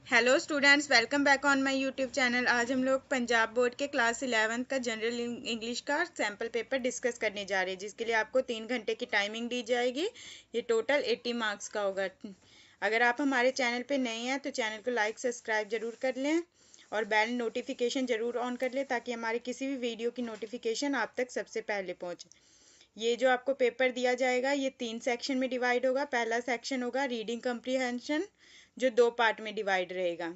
Hello students, welcome back on my YouTube channel. आज हम लोग पंजाब बोर्ड के क्लास 11th का जनरल इंग्लिश का सैम्पल पेपर डिस्कस करने जा रहे हैं, जिसके लिए आपको 3 घंटे की टाइमिंग दी जाएगी। ये टोटल 80 मार्क्स का होगा। अगर आप हमारे चैनल पे नए हैं तो चैनल को लाइक सब्सक्राइब जरूर कर लें और बेल नोटिफिकेशन जरूर ऑन कर लें, ताकि हमारे किसी भी वीडियो की नोटिफिकेशन आप तक सबसे पहले पहुँचे। ये जो आपको पेपर दिया जाएगा ये 3 सेक्शन में डिवाइड होगा। पहला सेक्शन होगा रीडिंग कम्प्रीहेंशन, जो 2 पार्ट में डिवाइड रहेगा।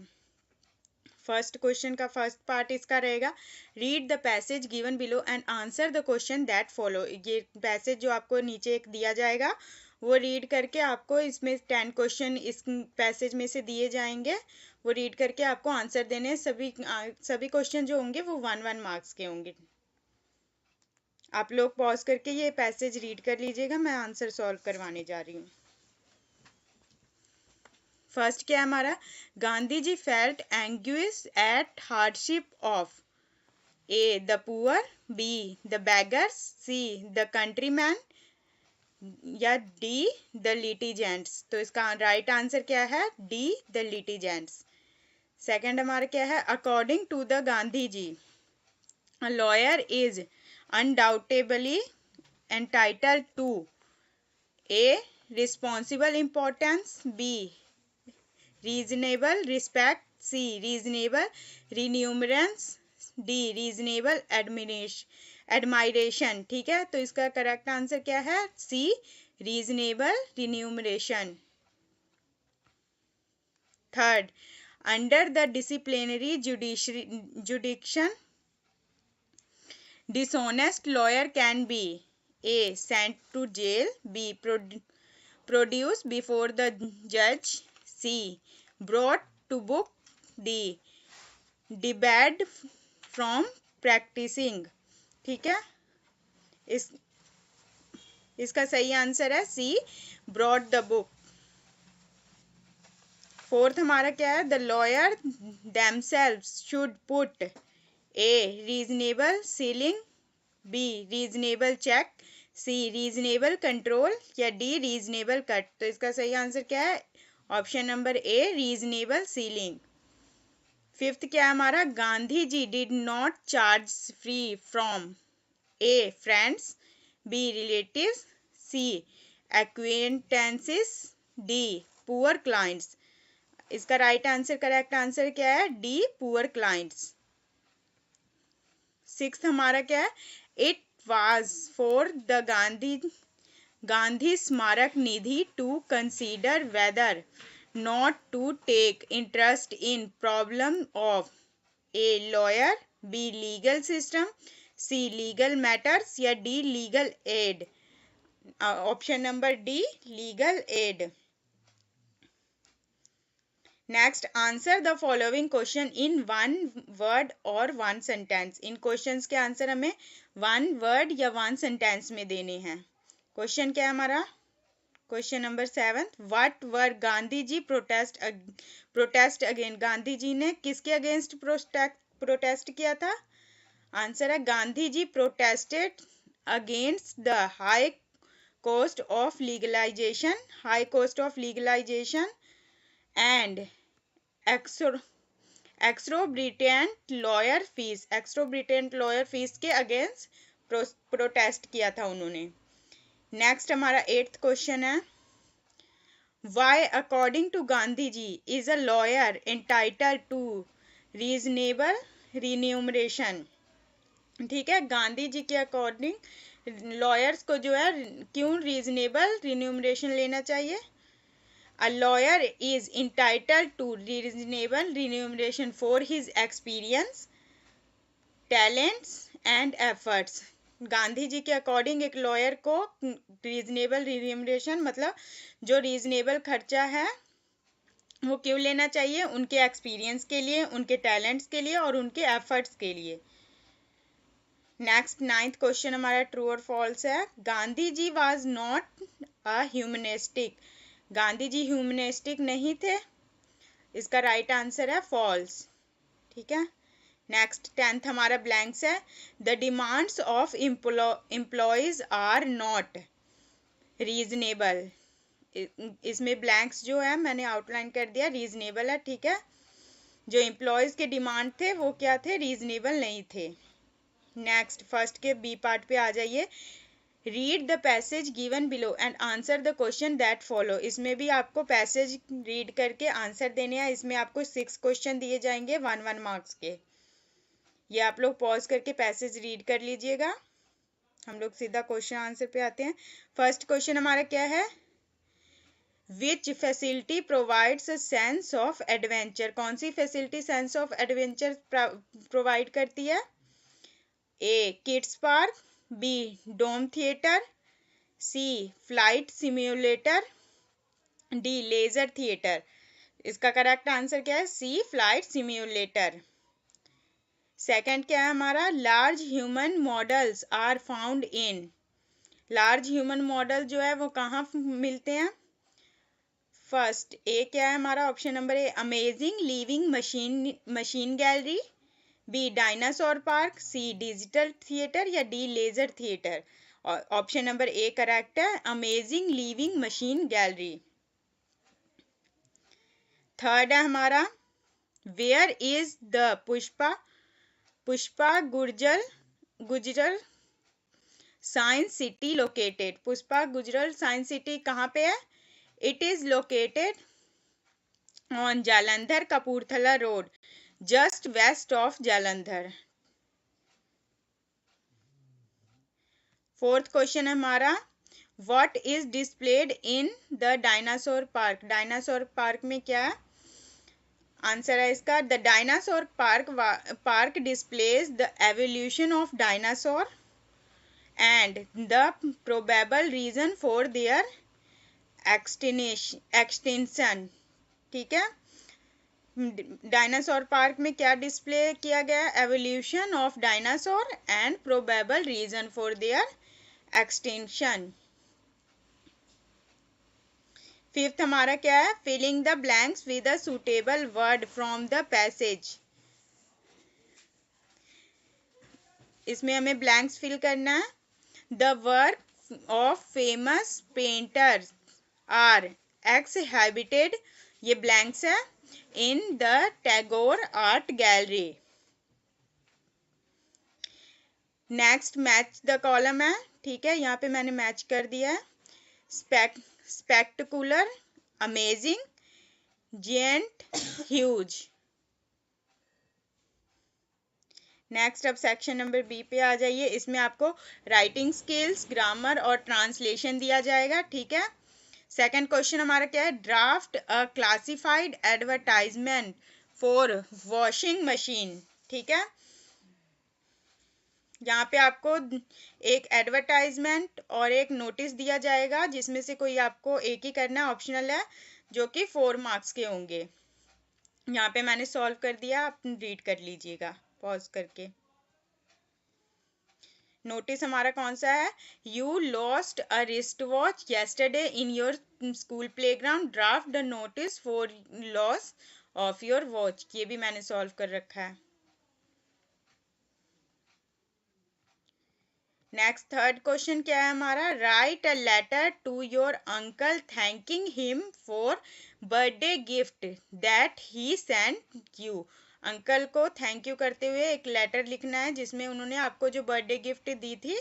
फर्स्ट क्वेश्चन का फर्स्ट पार्ट इसका रहेगा, read the passage given below and answer the question that follow. ये पैसेज जो आपको नीचे एक दिया जाएगा वो रीड करके आपको इसमें 10 क्वेश्चन इस पैसेज में से दिए जाएंगे। वो रीड करके आपको आंसर देने। सभी क्वेश्चन जो होंगे वो 1-1 मार्क्स के होंगे। आप लोग पॉज करके ये पैसेज रीड कर लीजिएगा, मैं आंसर सॉल्व करवाने जा रही हूँ। फर्स्ट क्या है हमारा, Gandhi ji felt anguish at hardship of A the poor, B the beggars, C the countryman या डी द लिटिजेंट्स। तो इसका राइट आंसर क्या है, डी द लिटिजेंट्स। सेकंड हमारा क्या है, according to the Gandhi ji a lawyer is undoubtedly entitled to a responsible importance, b reasonable respect, c reasonable remuneration, d reasonable admiration। ठीक है, तो इसका करेक्ट आंसर क्या है, सी reasonable remuneration। Third, under the disciplinary जुडिक्शन dishonest lawyer can be a sent to jail, b produced before the judge, c brought to book, d debarred from practicing। ठीक है, इसका सही आंसर है C brought the book। Fourth हमारा क्या है, the lawyer themselves should put A reasonable ceiling, B reasonable check, C reasonable control या D reasonable cut. तो इसका सही आंसर क्या है, option number A reasonable ceiling. Fifth क्या है हमारा, Gandhi ji did not charge free from A friends, B relatives, C acquaintances, D poor clients. इसका राइट आंसर, करेक्ट आंसर क्या है, डी पुअर क्लाइंट्स। सिक्स्थ हमारा क्या है, it was for the Gandhi Smarak Nidhi to consider whether not to take interest in problem of A lawyer, B legal system, C legal matters या D legal aid. Option number D legal aid. Next, answer the following question in 1 word और 1 sentence. इन questions के answer हमें 1 word या 1 sentence में देने हैं। Question क्या है हमारा, question number 7, what were Gandhi ji protest again. Gandhi ji ने किसके अगेंस्ट प्रोटेस्ट किया था। आंसर है, Gandhi ji protested against the high cost of legalization and exorbitant lawyer fees के अगेंस्ट प्रोटेस्ट किया था उन्होंने। नेक्स्ट हमारा 8th क्वेश्चन है, why according to Gandhi ji is a lawyer entitled to reasonable remuneration. ठीक है, गांधी जी के अकॉर्डिंग लॉयर्स को जो है क्यों रीजनेबल रिन्यूमरेशन लेना चाहिए। A lawyer is entitled to reasonable remuneration for his experience, talents and efforts। Gandhi ji के अकॉर्डिंग एक लॉयर को रीजनेबल रिम्यूनरेशन मतलब जो रीजनेबल खर्चा है वो क्यों लेना चाहिए, उनके एक्सपीरियंस के लिए, उनके टैलेंट्स के लिए और उनके एफर्ट्स के लिए। नेक्स्ट 9th क्वेश्चन हमारा ट्रू और फॉल्स है, Gandhi ji was not a humanistic. Gandhi ji humanistic नहीं थे। इसका राइट आंसर है फॉल्स। ठीक है, नेक्स्ट 10th हमारा ब्लैंक्स है, the demands of employees are not reasonable. इसमें ब्लैंक्स जो है मैंने आउटलाइन कर दिया, रीजनेबल है। ठीक है, जो एम्प्लॉयज के डिमांड थे वो क्या थे, रीजनेबल नहीं थे। नेक्स्ट फर्स्ट के बी पार्ट पे आ जाइए। Read the passage given below and answer the question that follow. इसमें भी आपको पैसेज रीड करके आंसर देने हैं। इसमें आपको 6 क्वेश्चन दिए जाएंगे 1 मार्क्स के। ये आप लोग पॉज करके पैसेज रीड कर लीजिएगा। हम लोग सीधा क्वेश्चन आंसर पे आते हैं। फर्स्ट क्वेश्चन हमारा क्या है, which facility provides a sense of adventure. कौन सी facility sense of adventure provide करती है? A kids park, B dome theatre, C flight simulator, D laser theatre. इसका करेक्ट आंसर क्या है? C flight simulator. सेकंड क्या है हमारा, large human models are found in. Large human model जो है वो कहाँ मिलते हैं? फर्स्ट ए क्या है हमारा, option number A amazing living machine gallery, B dinosaur park, C digital theatre या डी लेजर थिएटर। और ऑप्शन नंबर ए करेक्ट है, amazing living machine gallery. Third है हमारा, वेयर इज द पुष्पा गुजरल साइंस सिटी लोकेटेड। पुष्पा गुजरल science city कहाँ पे है? It is located on Jalandhar Kapurthala road, just west of Jalandhar. Fourth question है हमारा, what is displayed in the dinosaur park. Dinosaur park में क्या है? आंसर है इसका, the dinosaur park displays the evolution of dinosaur and the probable reason for their extinction. ठीक है, dinosaur park में क्या डिस्प्ले किया गया है? Evolution of dinosaur and probable reason for their extinction. Fifth हमारा क्या है, filling the blanks with a suitable word from the passage. इसमें हमें ब्लैंक्स फिल करना है। The work of famous painters are exhibited, ये ब्लैंक्स है, in the Tagore art gallery. Next match the column है। ठीक है, यहाँ पे मैंने मैच कर दिया है। Spectacular, amazing, giant, huge. Next अब सेक्शन नंबर बी पे आ जाइए। इसमें आपको राइटिंग स्किल्स, ग्रामर और ट्रांसलेशन दिया जाएगा। ठीक है, सेकंड क्वेश्चन हमारा क्या है, draft a classified advertisement for washing machine. ठीक है, यहाँ पे आपको एक एडवर्टाइजमेंट और एक नोटिस दिया जाएगा, जिसमें से कोई आपको एक ही करना है, ऑप्शनल है, जो कि 4 मार्क्स के होंगे। यहाँ पे मैंने सॉल्व कर दिया, आप रीड कर लीजिएगा पॉज करके। नोटिस हमारा कौन सा है, you lost a wrist watch yesterday in your school playground, draft the notice for loss of your watch. ये भी मैंने सॉल्व कर रखा है। नेक्स्ट थर्ड क्वेश्चन क्या है हमारा, write a letter to your uncle thanking him for birthday gift that he sent you. Uncle को थैंक यू करते हुए एक लेटर लिखना है, जिसमें उन्होंने आपको जो बर्थडे गिफ्ट दी थी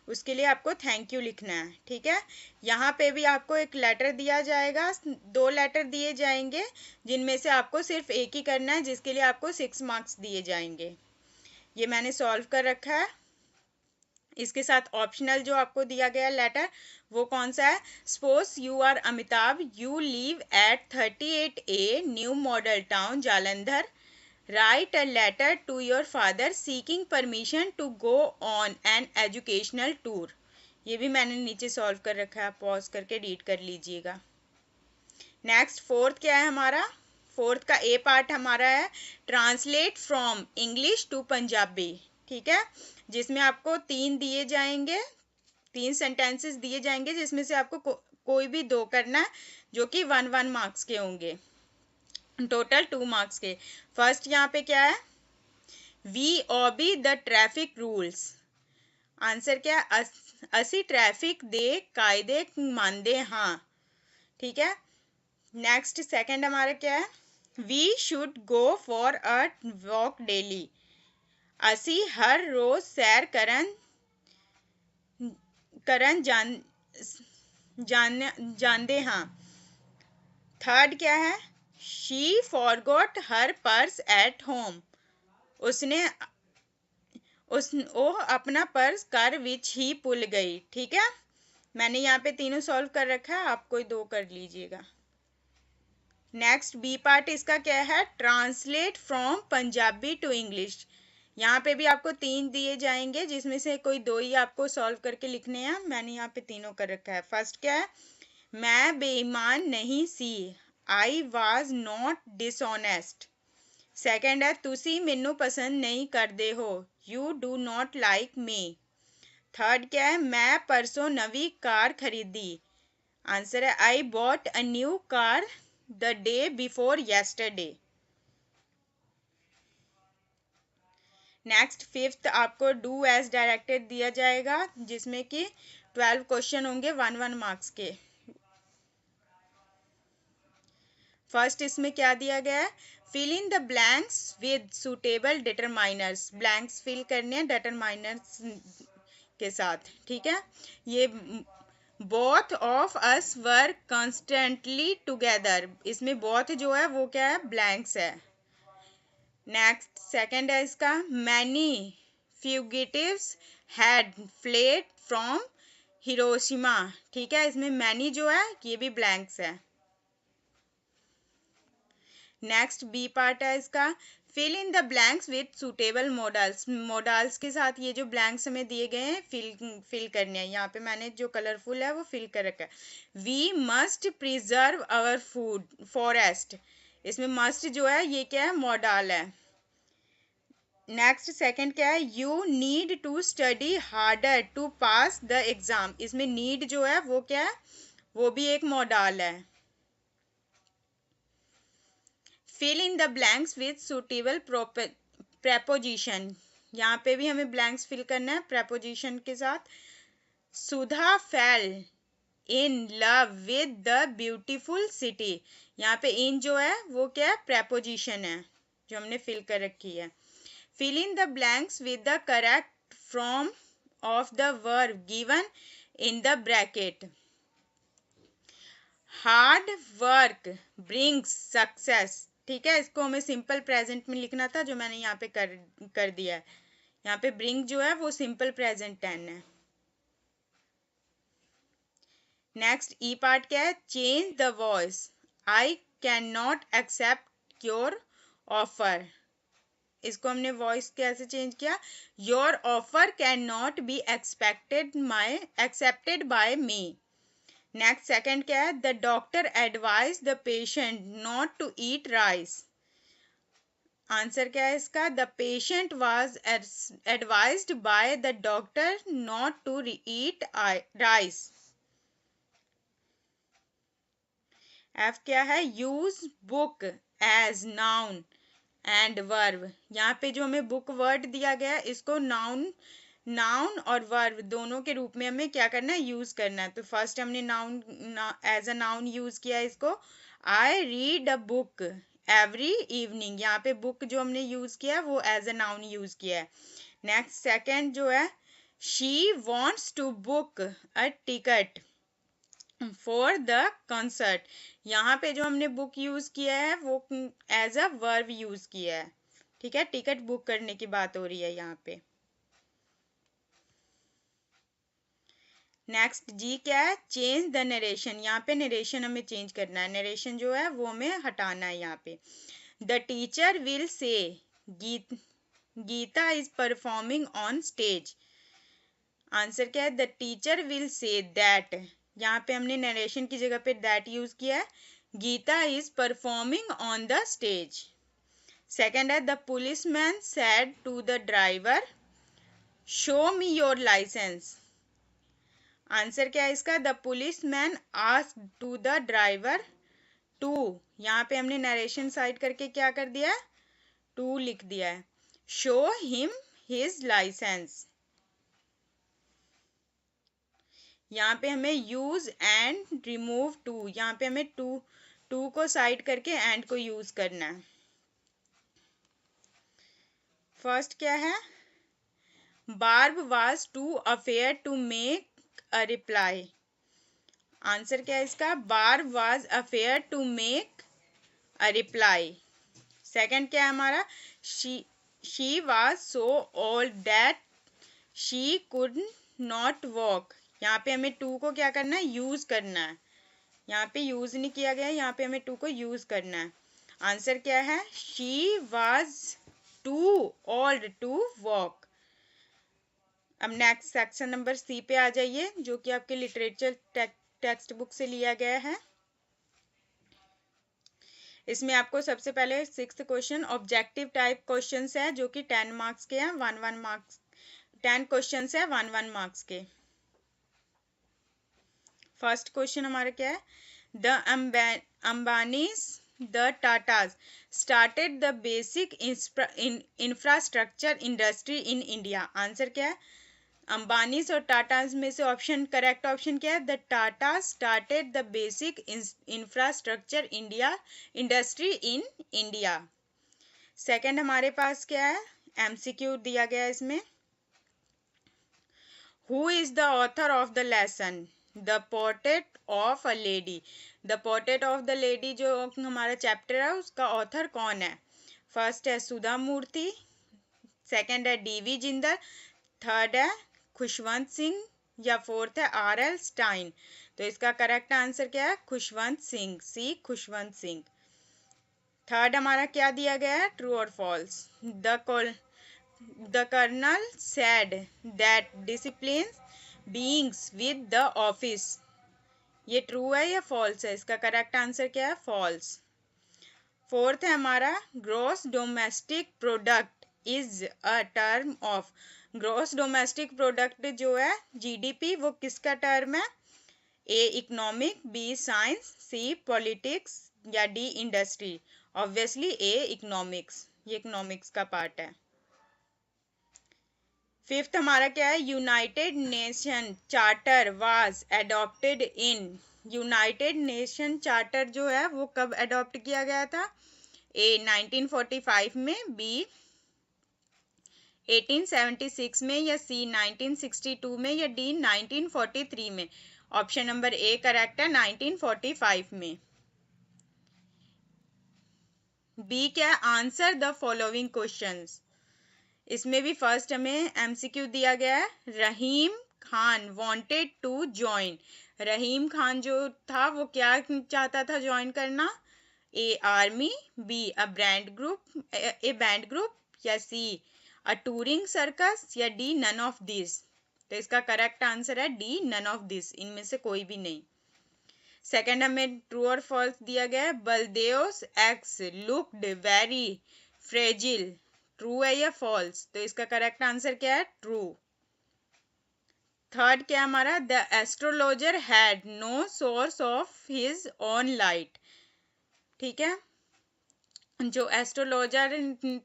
उसके लिए आपको थैंक यू लिखना है। ठीक है, यहाँ पे भी आपको एक लेटर दिया जाएगा, 2 लेटर दिए जाएंगे, जिनमें से आपको सिर्फ एक ही करना है, जिसके लिए आपको 6 मार्क्स दिए जाएंगे। ये मैंने सॉल्व कर रखा है। इसके साथ ऑप्शनल जो आपको दिया गया लेटर वो कौन सा है, suppose you are Amitabh, you live at 38A new model town Jalandhar, write a letter to your father seeking permission to go on an educational tour. ये भी मैंने नीचे सॉल्व कर रखा है, आप पॉज करके रीड कर लीजिएगा। नेक्स्ट फोर्थ क्या है हमारा, फोर्थ का ए पार्ट हमारा है, translate from English to Punjabi. ठीक है, जिसमें आपको 3 दिए जाएंगे, 3 सेंटेंसेस दिए जाएंगे, जिसमें से आपको कोई भी 2 करना है, जो कि 1 मार्क्स के होंगे, टोटल 2 मार्क्स के। फर्स्ट यहाँ पे क्या है, we obey the traffic rules. Answer क्या है, असी ट्रैफिक दे कायदे मानदे हाँ। ठीक है, नेक्स्ट सेकंड हमारा क्या है, we should go for a walk daily. ਅਸੀਂ ਹਰ ਰੋਜ਼ ਸੈਰ ਕਰਨ ਜਾਂਦੇ ਹਾਂ। थर्ड क्या है? She forgot her purse at home. उसने वो अपना पर्स घर विच ही भूल गई। ठीक है, मैंने यहाँ पे तीनों सॉल्व कर रखा है, आप कोई दो कर लीजिएगा। नेक्स्ट बी पार्ट इसका क्या है? Translate from Punjabi to English. यहाँ पे भी आपको तीन दिए जाएंगे, जिसमें से कोई दो ही आपको सॉल्व करके लिखने हैं। मैंने यहाँ पे तीनों कर रखा है। फर्स्ट क्या है? मैं बेईमान नहीं सी। I was not dishonest. Second है, तुसी मैनू पसंद नहीं करते हो। You do not like me. Third क्या है? मैं परसों नवी कार खरीदी। आंसर है I bought a new car the day before yesterday. Next fifth आपको डू एज डायरेक्टेड दिया जाएगा, जिसमें कि 12 क्वेश्चन होंगे 1 मार्क्स के। फर्स्ट इसमें क्या दिया गया है? Fill in the blanks with suitable determiners. Blanks fill करने हैं डिटरमाइनर्स के साथ। ठीक है, ये both of us were constantly together. इसमें बोथ जो है वो क्या है? ब्लैंक्स है। नेक्स्ट सेकंड है इसका, many fugitives had fled from Hiroshima. ठीक है, इसमें मैनी जो है ये भी ब्लैंक्स है। नेक्स्ट बी पार्ट है इसका, fill in the blanks with suitable modals. Modals के साथ ये जो ब्लैंक्स हमें दिए गए हैं फिल करने हैं। यहाँ पे मैंने जो कलरफुल है वो फिल कर रखा है। We must preserve our food forest. इसमें मस्ट जो है ये क्या है? मॉडल है। नेक्स्ट सेकंड क्या है? You need to study harder to pass the exam. इसमें नीड जो है वो क्या है? वो भी एक मॉडल है। Fill in the blanks with suitable preposition. यहाँ पे भी हमें ब्लैंक्स फिल करना है प्रेपोजिशन के साथ। Sudha fell in love with the beautiful city. यहाँ पे इन जो है वो क्या है? प्रेपोजिशन है जो हमने फिल कर रखी है। Fill in the blanks with the correct form of the verb given in the bracket. Hard work brings success. ठीक है, इसको हमें सिंपल प्रेजेंट में लिखना था, जो मैंने यहाँ पे कर दिया है। यहाँ पे ब्रिंग जो है वो सिंपल प्रेजेंट टेंस है। नेक्स्ट ई पार्ट क्या है? Change the voice. I can not accept your offer. इसको हमने वॉइस कैसे चेंज किया? Your offer can not be accepted by me. Next second क्या है? The doctor advise the patient not to eat rice. Answer क्या है इसका? The patient was advised by the doctor not to eat rice. F क्या है? Use book as noun and verb. यहाँ पे जो हमें बुक वर्ड दिया गया है, इसको नाउन और वर्ब दोनों के रूप में हमें क्या करना है? यूज करना है। तो फर्स्ट हमने noun as a noun use किया इसको। I read a book every evening. यहाँ पे बुक जो हमने यूज किया वो एज अ नाउन यूज किया है। नेक्स्ट सेकंड जो है, she wants to book a ticket for the concert. यहाँ पे जो हमने बुक यूज किया है वो एज अ वर्ब यूज किया है। ठीक है, टिकट बुक करने की बात हो रही है यहाँ पे। नेक्स्ट जी क्या है? Change the narration. यहाँ पे नरेशन हमें चेंज करना है। नरेशन जो है वो हमें हटाना है यहाँ पे। The teacher will say Gita is performing on stage. Answer क्या है? The teacher will say that. यहाँ पे हमने नरेशन की जगह पे दैट यूज किया है। Geeta is performing on the stage. Second है, the policeman said to the driver show me your licence. Answer क्या है इसका? The policeman asked to the driver to. यहाँ पे हमने नरेशन साइड करके क्या कर दिया है? टू लिख दिया है। Show him his licence. यहाँ पे हमें यूज एंड रिमूव टू, यहाँ पे हमें टू टू को साइड करके एंड को यूज करना है। फर्स्ट क्या है, Barb was too afraid to make a reply. Answer क्या है इसका, Barb was afraid to make a reply. Second क्या है हमारा, she was so old that she could not walk. यहाँ पे हमें टू को क्या करना है, यूज करना है। यहाँ पे यूज नहीं किया गया है, यहाँ पे हमें टू को यूज करना है। आंसर क्या है, she was too old to walk. अब नेक्स्ट सेक्शन नंबर सी पे आ जाइए, जो कि आपके लिटरेचर टेक्स्ट बुक से लिया गया है। इसमें आपको सबसे पहले 6th question objective type questions है, जो कि 10 मार्क्स के हैं, 1 मार्क्स। 10 क्वेश्चंस है 1 मार्क्स के। फर्स्ट क्वेश्चन हमारा क्या है, the Ambanis the Tatas started the basic infrastructure industry in India. Answer क्या है, अंबानीज और टाटाज में से ऑप्शन करेक्ट ऑप्शन क्या है, the Tata started the basic infrastructure industry in India. Second हमारे पास क्या है, एमसीक्यू दिया गया है इसमें, who is the author of the lesson the portrait of a lady. The portrait of the lady जो हमारा चैप्टर है, उसका ऑथर कौन है। फर्स्ट है सुधा मूर्ति, सेकंड है डीवी जिंदल, थर्ड है खुशवंत सिंह, या फोर्थ है आर.एल. स्टाइन। तो इसका करेक्ट आंसर क्या है, खुशवंत सिंह, सी खुशवंत सिंह। थर्ड हमारा क्या दिया गया है, ट्रू और false. The colonel said that discipline beings with the office. ये ट्रू है या फॉल्स है, इसका करेक्ट आंसर क्या है, फॉल्स। फोर्थ है हमारा gross domestic product is a term of. Gross domestic product जो है जीडीपी, वो किसका टर्म है, ए इकोनॉमिक, बी साइंस, सी पॉलिटिक्स, या डी इंडस्ट्री। ऑब्वियसली ए इकोनॉमिक्स, ये इकोनॉमिक्स का पार्ट है। फिफ्थ हमारा क्या है, United nation charter was adopted in. United nation charter जो है वो कब एडॉप्ट किया गया था, ए 1945 में, बी 1876 में, या सी 1962 में, या डी 1943 में। ऑप्शन नंबर ए करेक्ट है, 1945 में। बी क्या है, आंसर द फॉलोइंग क्वेश्चंस। इसमें भी फर्स्ट हमें एमसीक्यू दिया गया है, Rahim Khan wanted to join. Rahim Khan जो था वो क्या चाहता था ज्वाइन करना, A army, B a band group, या सी अ टूरिंग सर्कस, या डी नन ऑफ दिस। तो इसका करेक्ट आंसर है डी नन ऑफ दिस, इनमें से कोई भी नहीं। सेकंड हमें ट्रू और फॉल्स दिया गया है, बलदेव्स एक्स लुक्ड वेरी फ्रेजिल। ट्रू है या फॉल्स, तो इसका करेक्ट आंसर क्या है, ट्रू। थर्ड क्या हमारा, the astrologer had no source of his own light. ठीक है, जो एस्ट्रोलॉजर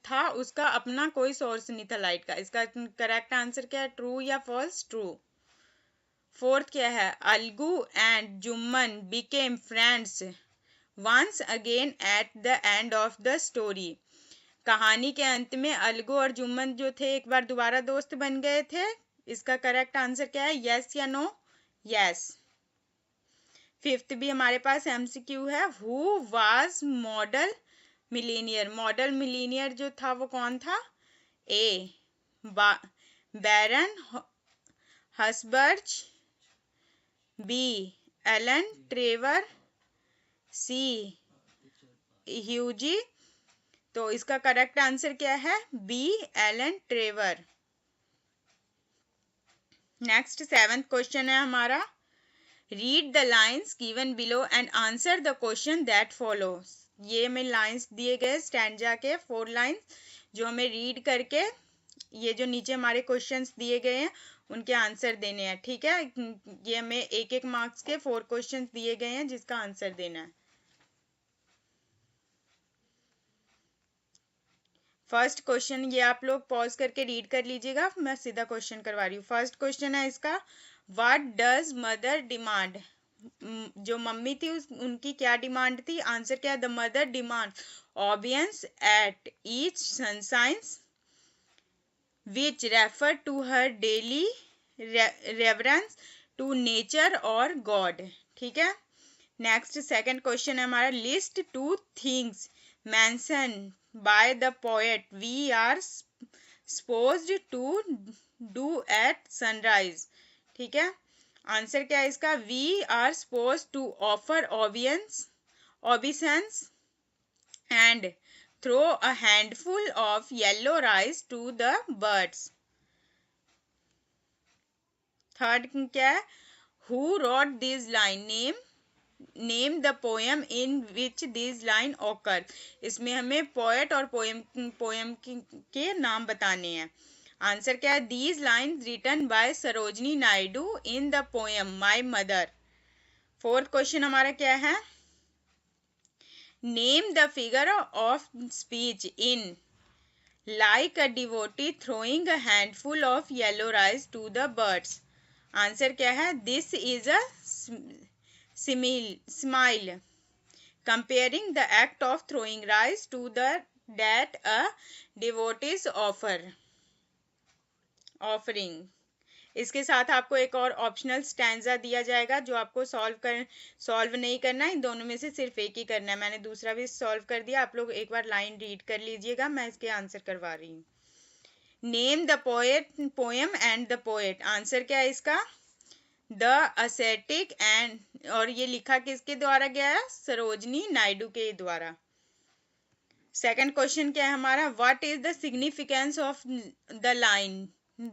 था उसका अपना कोई सोर्स नहीं था लाइट का। इसका करेक्ट आंसर क्या है, ट्रू या फॉल्स, ट्रू। फोर्थ क्या है, Algu and Jumman became friends once again at the end of the story. कहानी के अंत में अलगू और जुम्मन जो थे एक बार दोबारा दोस्त बन गए थे। इसका करेक्ट आंसर क्या है, यस या नो, यस। फिफ्थ भी हमारे पास एमसीक्यू है, who was model millionaire. Model millionaire जो था वो कौन था, A Baron Hausberg, B Alan Trevor, C Hughie. तो इसका करेक्ट आंसर क्या है, B Alan Trevor. Next 7th question है हमारा, read the lines given below and answer the question that follow. ये हमें लाइन्स दिए गए स्टैंजा के 4 लाइन्स, जो हमें रीड करके ये जो नीचे हमारे क्वेश्चंस दिए गए हैं उनके आंसर देने हैं। ठीक है, ये हमें 1-1 मार्क्स के 4 क्वेश्चंस दिए गए हैं जिसका आंसर देना है। फर्स्ट क्वेश्चन ये आप लोग पॉज करके रीड कर लीजिएगा, मैं सीधा क्वेश्चन करवा रही हूँ। फर्स्ट क्वेश्चन है इसका, व्हाट डज मदर डिमांड। जो मम्मी थी उनकी क्या डिमांड थी? आंसर क्या है? The mother demand obeisance at each sunrise which refer to her daily reverence to nature और गॉड। ठीक है। नेक्स्ट सेकंड क्वेश्चन है हमारा, list two things mention by the poet we are supposed to do at sunrise. ठीक है। Answer क्या है इसका? We are suppose to offer obeisance and throw a handful of yellow rice to the birds. Third क्या है? who wrote this line? name the poem in which this line occur. इसमें हमें poet और poem के नाम बताने हैं। Answer क्या है? these lines written by Sarojini Naidu in the poem my mother. Fourth question हमारा क्या है? Name the figure of speech in like a devotee throwing a handful of yellow rice to the birds. Answer क्या है? this is a smile comparing the act of throwing rice to the that a devotee's offering. इसके साथ आपको एक और optional stanza दिया जाएगा जो आपको सॉल्व नहीं करना है, इन दोनों में से सिर्फ एक ही करना है। मैंने दूसरा भी सॉल्व कर दिया, आप लोग एक बार लाइन रीड कर लीजिएगा, मैं इसके आंसर करवा रही हूँ। Name the poem and the poet. Answer क्या है इसका? द असेटिक एंड, और ये लिखा किसके द्वारा गया है? सरोजनी नायडू के द्वारा। सेकंड क्वेश्चन क्या है हमारा? What is the significance of the line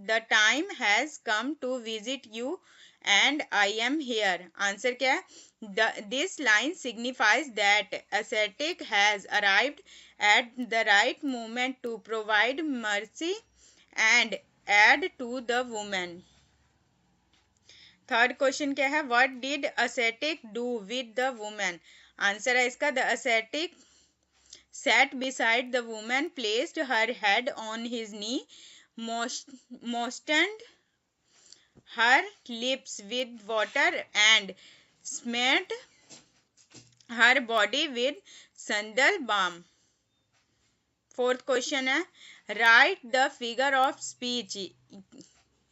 The time has come to visit you and I am here. Answer क्या है? This line signifies that ascetic has arrived at the right moment to provide mercy and aid to the woman. Third question क्या है? What did ascetic do with the woman? Answer है इसका, the ascetic sat beside the woman, placed her head on his knee, moistened her lips with water and smeared her body with sandal balm. Fourth question है, write the figure of speech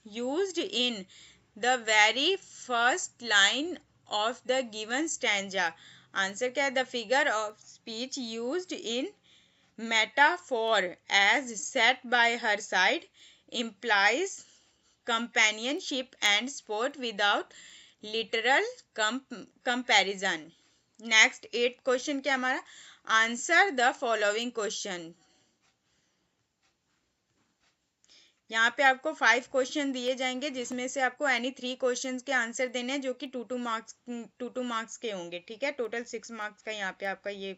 used in the very first line of the given stanza. Answer क्या है? the figure of speech used in metaphor as sat by her side implies companionship and sport without literal comparison. Next 8th question क्या हमारा? Answer the following question. यहाँ पे आपको 5 question दिए जाएंगे जिसमें से आपको एनी 3 क्वेश्चंस के आंसर देने हैं जो कि 2 मार्क्स के होंगे। ठीक है। टोटल 6 मार्क्स का यहाँ पे आपका ये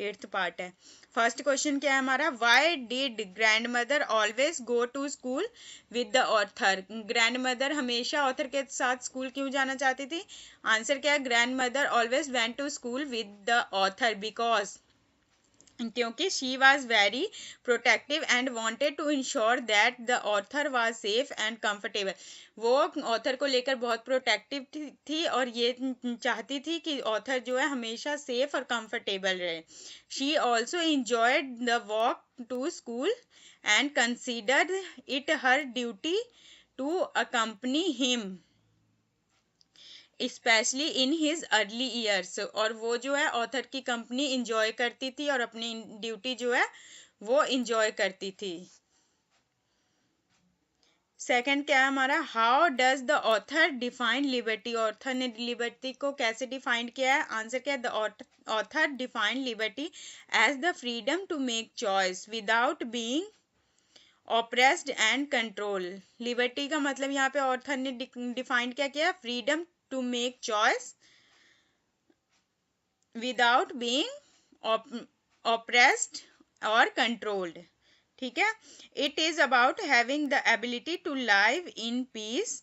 8th पार्ट है। फर्स्ट क्वेश्चन क्या है हमारा? Why did grand mother always go to school with the author? Grand mother हमेशा ऑथर के साथ स्कूल क्यों जाना चाहती थी? आंसर क्या है? Grand mother always went to school with the author because, क्योंकि she was very protective and wanted to ensure that the author was safe and comfortable. वो ऑथर को लेकर बहुत प्रोटेक्टिव थी और ये चाहती थी कि ऑथर जो है हमेशा सेफ और कंफर्टेबल रहे। She also enjoyed the walk to school and considered it her duty to accompany him specially in his early years. और वो जो है ऑथर की कंपनी इंजॉय करती थी और अपनी ड्यूटी जो है वो इंजॉय करती थी। सेकंड क्या है हमारा? How does the author define liberty? Author ने लिबर्टी को कैसे डिफाइन किया है? आंसर क्या है? The author define liberty as the freedom to make choice without being oppressed and control. Liberty का मतलब यहाँ पे ऑथर ने डिफाइन क्या किया? Freedom to make choice without being oppressed or controlled. ठीक है। It is about having the ability to live in peace.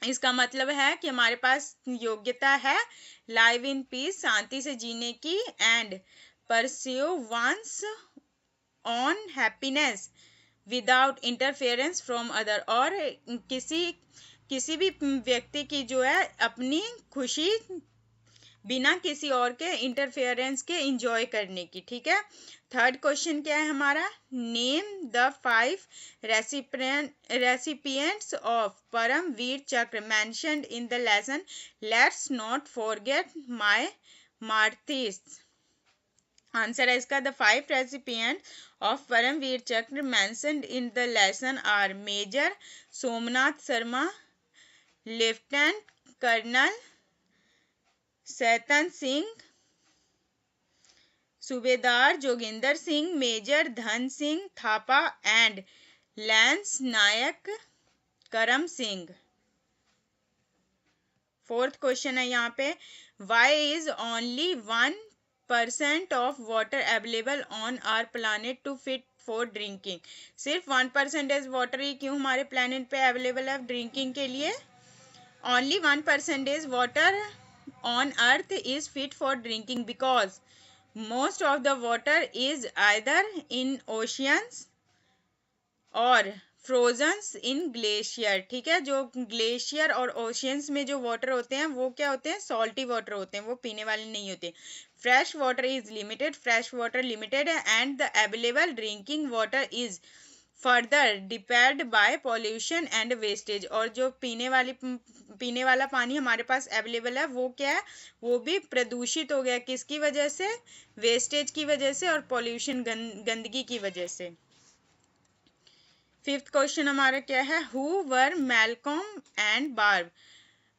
इसका मतलब है कि हमारे पास योग्यता है live in peace, शांति से जीने की, and pursue one's own happiness without interference from other, और किसी किसी भी व्यक्ति की जो है अपनी खुशी बिना किसी और के इंटरफेरेंस के एंजॉय करने की, ठीक है। थर्ड क्वेश्चन क्या है हमारा, name the 5 recipients of Paramvir Chakra mentioned in the lesson let's not forget my martyrs. Answer है इसका, the 5 recipient of Paramvir Chakra mentioned in the lesson are major Somnath Sharma, lieutenant colonel Shaitan Singh, Subedar Joginder Singh, major Dhan Singh Thapa and lance Naik Karam Singh. Fourth question है यहाँ पे, why is only 1% of water available on our planet to fit for drinking. सिर्फ 1% water ही क्यों हमारे planet पे available है drinking के लिए? Only 1% water on earth is fit for drinking because most of the water is either in oceans or frozen in glacier, ठीक है। जो ग्लेशियर और ओशियंस में जो वाटर होते हैं वो क्या होते हैं, सॉल्टी वाटर होते हैं, वो पीने वाले नहीं होते। Fresh water is limited, fresh water limited है, and the available drinking water is further depend by pollution and wastage. और जो पीने वाला पानी हमारे पास अवेलेबल है वो क्या है, वो भी प्रदूषित हो गया, किसकी वजह से, वेस्टेज की वजह से और पॉल्यूशन गंदगी की वजह से। फिफ्थ क्वेश्चन हमारा क्या है, who were Malcolm and Barb.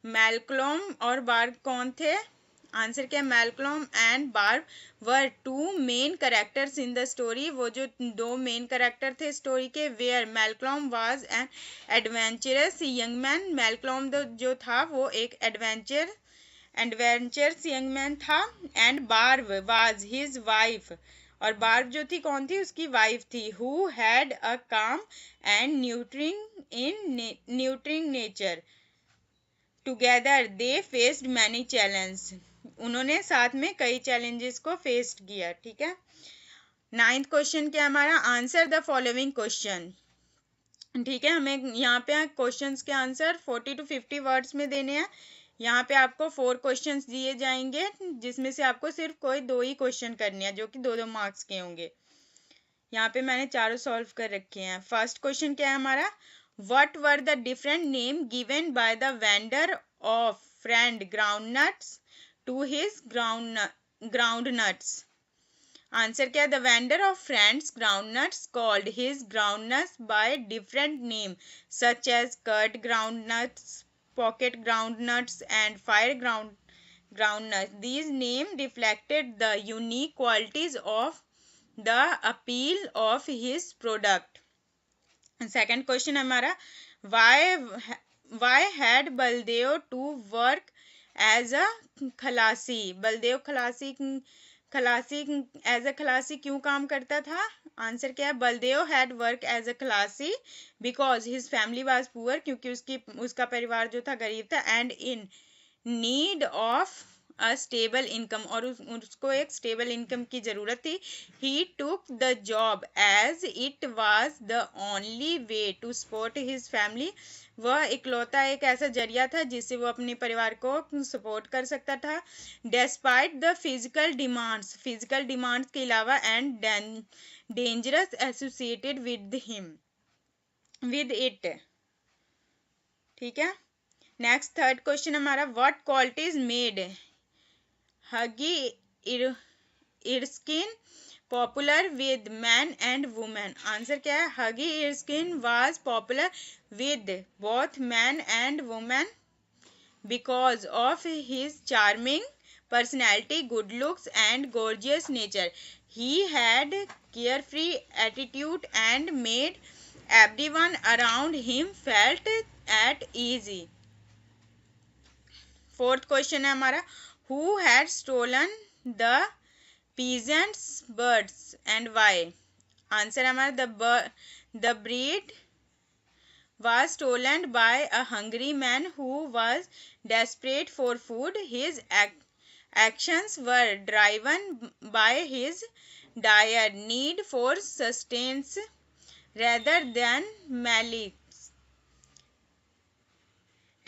Malcolm और बार्ब कौन थे? आंसर क्या है, Malcolm and Barb were 2 main characters in the story. वो जो 2 मेन कैरेक्टर थे स्टोरी के, where Malcolm was an adventurous young man. Malcolm जो था वो एक एडवेंचरस यंग मैन था, and Barb was his wife, और बार्ब जो थी कौन थी, उसकी वाइफ थी, who had a calm and nurturing nature. Together they faced many challenge. उन्होंने साथ में कई चैलेंजेस को फेस किया, ठीक है। 9th क्वेश्चन क्या हमारा, आंसर द फॉलोइंग क्वेश्चन, ठीक है। हमें यहाँ पे क्वेश्चंस के आंसर 40 to 50 वर्ड्स में देने हैं। यहाँ पे आपको 4 क्वेश्चंस दिए जाएंगे, जिसमें से आपको सिर्फ कोई 2 ही क्वेश्चन करने हैं, जो कि 2-2 मार्क्स के होंगे। यहाँ पे मैंने चारों सॉल्व कर रखे हैं। फर्स्ट क्वेश्चन क्या है हमारा, what were the different name given by the vendor of friend groundnuts to his groundnuts. Answer क्या है, the vendor of friends groundnuts called his groundnuts by different name such as curd groundnuts, pocket groundnuts and fire groundnuts. These names reflected the unique qualities of the appeal of his product. Second question हमारा, why had Baldev to work as a खलासी। Baldev as a खलासी क्यों काम करता था? Answer क्या है, Baldev had work as a khalasi because his family was poor, क्योंकि उसका परिवार जो था गरीब था, and in need of a stable income, और उसको एक स्टेबल इनकम की जरूरत थी। He took the job as it was the only way to support his family. वह इकलौता एक ऐसा जरिया था जिससे वो अपने परिवार को सपोर्ट कर सकता था। डेस्पाइट द फिजिकल डिमांड्स के अलावा, and dangerous associated with it, ठीक है। नेक्स्ट थर्ड क्वेश्चन हमारा, what qualities made Hughie Erskine popular with men and women. Answer क्या है, Hughie Erskine was popular with both men and women because of his charming personality, good looks and gorgeous nature. He had carefree attitude and made everyone around him felt at ease. Fourth question है हमारा, who had stolen the peasants birds and why? Answer हमारा, the breed was stolen by a hungry man who was desperate for food. His actions were driven by his dire need for sustenance rather than malice.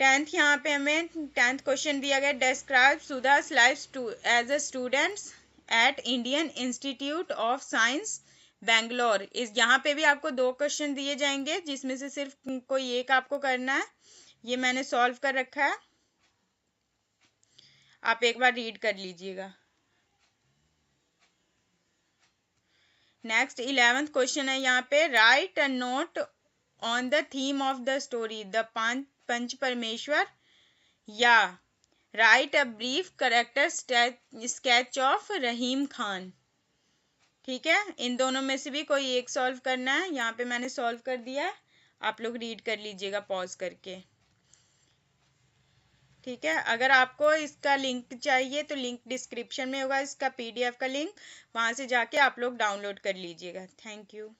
10th यहाँ पे हमें 10th question दिया गया, describe Sudha's life as a student at Indian Institute of Science Bangalore. इस यहाँ पे भी आपको 2 क्वेश्चन दिए जाएंगे जिसमें से सिर्फ कोई एक आपको करना है। ये मैंने सॉल्व कर रखा है, आप एक बार रीड कर लीजिएगा। नेक्स्ट 11th क्वेश्चन है यहाँ पे, write a note on the theme of the story the Panch Parmeshwar, या write a brief character sketch of Rahim Khan. ठीक है, इन दोनों में से भी कोई एक सॉल्व करना है। यहाँ पे मैंने सॉल्व कर दिया है, आप लोग रीड कर लीजिएगा पॉज करके। ठीक है, अगर आपको इसका लिंक चाहिए तो लिंक डिस्क्रिप्शन में होगा, इसका PDF का लिंक, वहाँ से जाके आप लोग डाउनलोड कर लीजिएगा। Thank you.